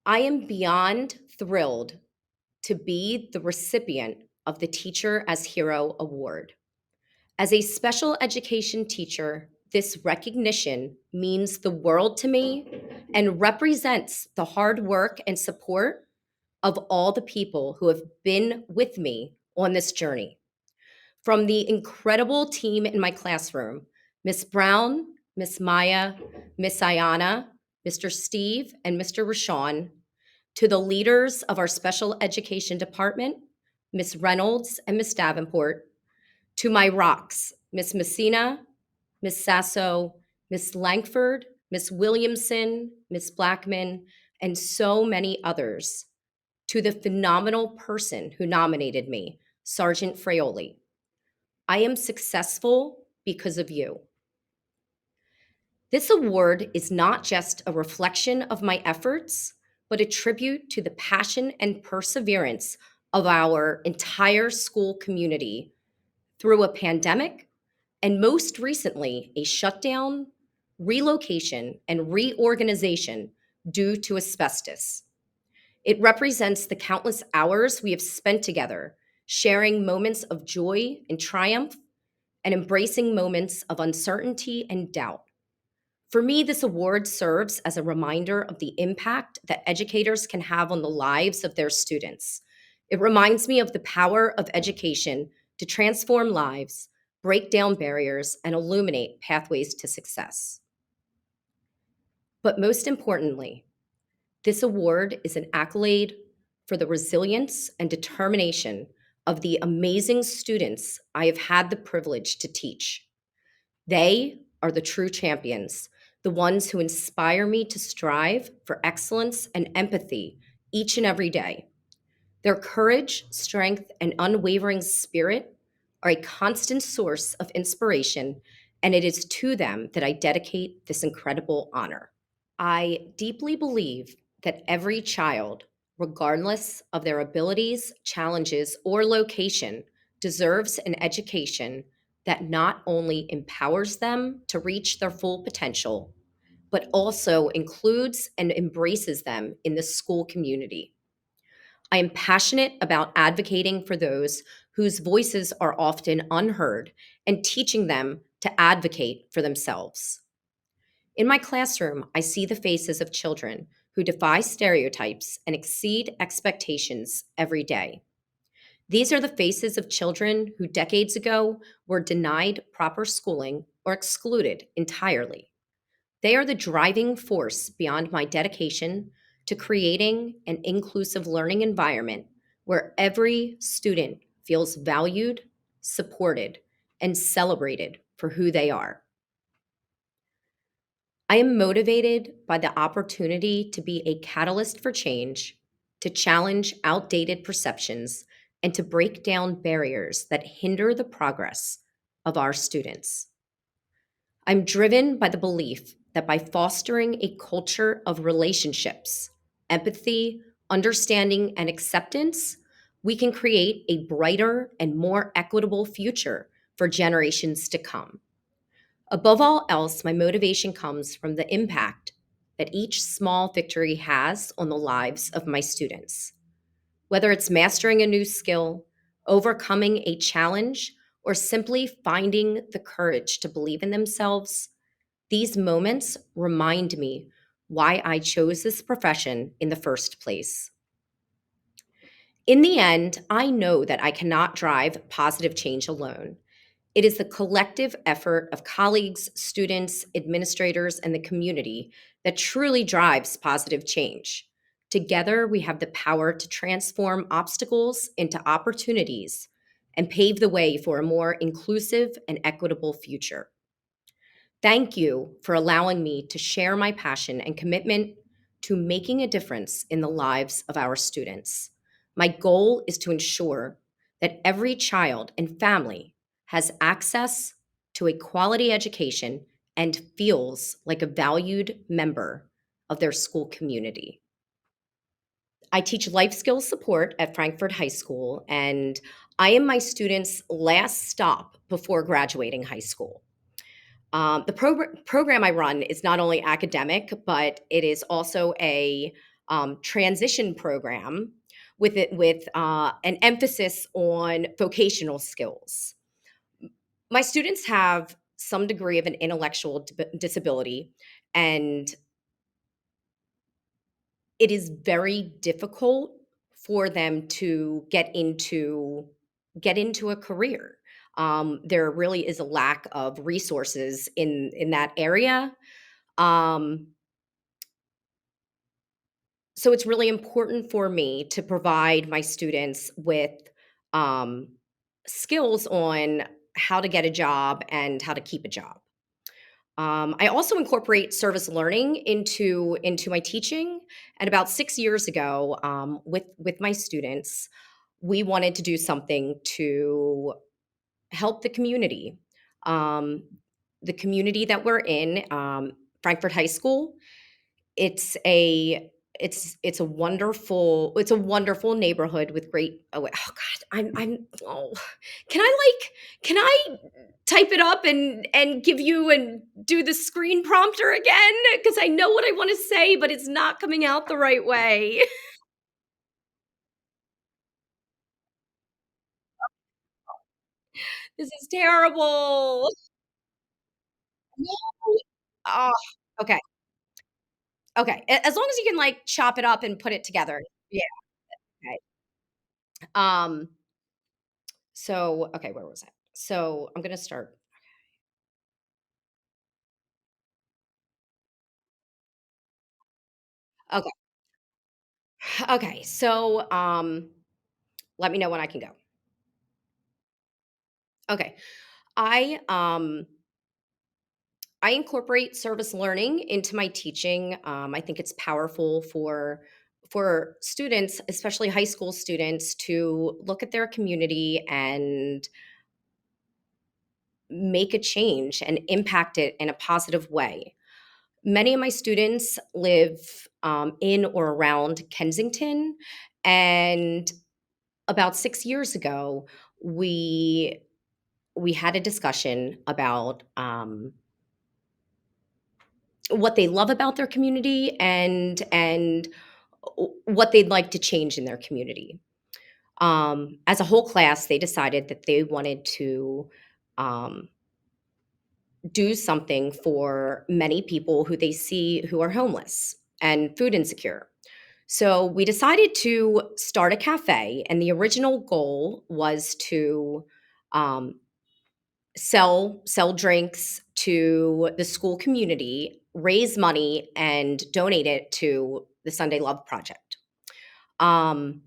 I am beyond thrilled to be the recipient of the Teacher as Hero Award. As a special education teacher, this recognition means the world to me and represents the hard work and support of all the people who have been with me on this journey. From the incredible team in my classroom, Miss Brown, Miss Maya, Miss Ayana, Mr. Steve, and Mr. Rashawn, to the leaders of our special education department, Miss Reynolds and Miss Davenport, to my rocks, Miss Messina, Miss Sasso, Miss Langford, Miss Williamson, Miss Blackman, and so many others, to the phenomenal person who nominated me, Sergeant Fraioli. I am successful because of you. This award is not just a reflection of my efforts, but a tribute to the passion and perseverance of our entire school community through a pandemic and most recently, a shutdown, relocation, and reorganization due to asbestos. It represents the countless hours we have spent together, sharing moments of joy and triumph and embracing moments of uncertainty and doubt. For me, this award serves as a reminder of the impact that educators can have on the lives of their students. It reminds me of the power of education to transform lives, break down barriers, and illuminate pathways to success. But most importantly, this award is an accolade for the resilience and determination of the amazing students I have had the privilege to teach. They are the true champions, the ones who inspire me to strive for excellence and empathy each and every day. Their courage, strength, and unwavering spirit are a constant source of inspiration, and it is to them that I dedicate this incredible honor. I deeply believe that every child, regardless of their abilities, challenges, or location, deserves an education that not only empowers them to reach their full potential, but also includes and embraces them in the school community. I am passionate about advocating for those whose voices are often unheard and teaching them to advocate for themselves. In my classroom, I see the faces of children who defy stereotypes and exceed expectations every day. These are the faces of children who decades ago were denied proper schooling or excluded entirely. They are the driving force beyond my dedication to creating an inclusive learning environment where every student feels valued, supported, and celebrated for who they are. I am motivated by the opportunity to be a catalyst for change, to challenge outdated perceptions, and to break down barriers that hinder the progress of our students. I'm driven by the belief that by fostering a culture of relationships, empathy, understanding, and acceptance, we can create a brighter and more equitable future for generations to come. Above all else, my motivation comes from the impact that each small victory has on the lives of my students. Whether it's mastering a new skill, overcoming a challenge, or simply finding the courage to believe in themselves, these moments remind me why I chose this profession in the first place. In the end, I know that I cannot drive positive change alone. It is the collective effort of colleagues, students, administrators, and the community that truly drives positive change. Together, we have the power to transform obstacles into opportunities and pave the way for a more inclusive and equitable future. Thank you for allowing me to share my passion and commitment to making a difference in the lives of our students. My goal is to ensure that every child and family has access to a quality education and feels like a valued member of their school community. I teach life skills support at Frankfurt High School, and I am my students' last stop before graduating high school. The program I run is not only academic, but it is also a transition program with an emphasis on vocational skills. My students have some degree of an intellectual disability, and it is very difficult for them to get into a career. There really is a lack of resources in that area. Um, so it's really important for me to provide my students with um, skills on how to get a job and how to keep a job. I also incorporate service learning into my teaching. And about 6 years ago, with my students, we wanted to do something to help um, the community that we're in, Frankfurt High School. It's a wonderful neighborhood with great. Oh God, I'm. Oh, can I type it up and give you and do the screen prompter again? Because I know what I want to say, but it's not coming out the right way. This is terrible. No. Oh, okay. Okay. As long as you can like chop it up and put it together. Yeah. Okay. Um. So okay, where was I? So I'm gonna start. Okay. Okay. So let me know when I can go. Okay. I um I incorporate service learning into my teaching. I think it's powerful for students, especially high school students, to look at their community and make a change and impact it in a positive way. Many of my students live in or around Kensington, and about 6 years ago, we we had a discussion about what they love about their community and what they'd like to change in their community. As a whole class, they decided that they wanted to um, do something for many people who they see who are homeless and food insecure. So we decided to start a cafe, and the original goal was to um, sell drinks to the school community, raise money, and donate it to the Sunday Love Project. Um,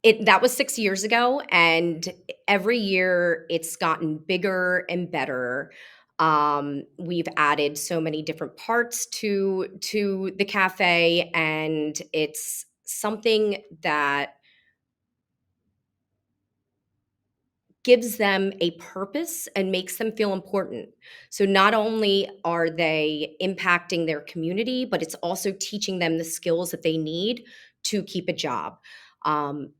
that was 6 years ago, and every year it's gotten bigger and better. We've added so many different parts to the cafe, and it's something that gives them a purpose and makes them feel important. So not only are they impacting their community, but it's also teaching them the skills that they need to keep a job. Um,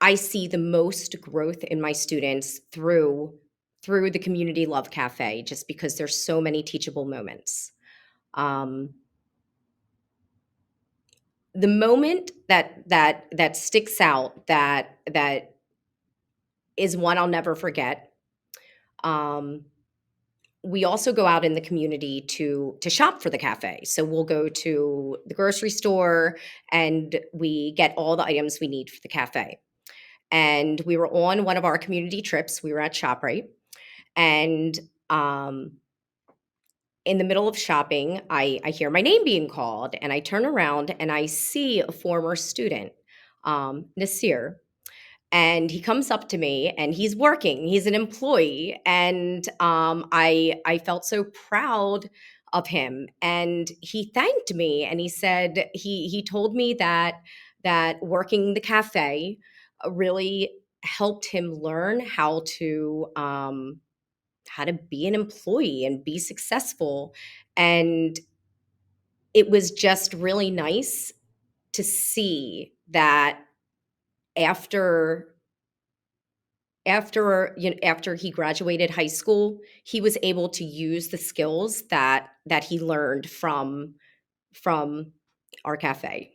I see the most growth in my students through the Community Love Cafe, just because there's so many teachable moments. Um, the moment that sticks out that is one I'll never forget. Um, we also go out in the community to shop for the cafe. So we'll go to the grocery store and we get all the items we need for the cafe. And we were on one of our community trips. We were at ShopRite, and um, in the middle of shopping, I hear my name being called, and I turn around and I see a former student, Nasir, and he comes up to me and he's working, he's an employee, and I felt so proud of him, and he thanked me, and he said he told me that working the cafe really helped him learn how to be an employee and be successful. And it was just really nice to see that after after he graduated high school, he was able to use the skills that he learned from our cafe.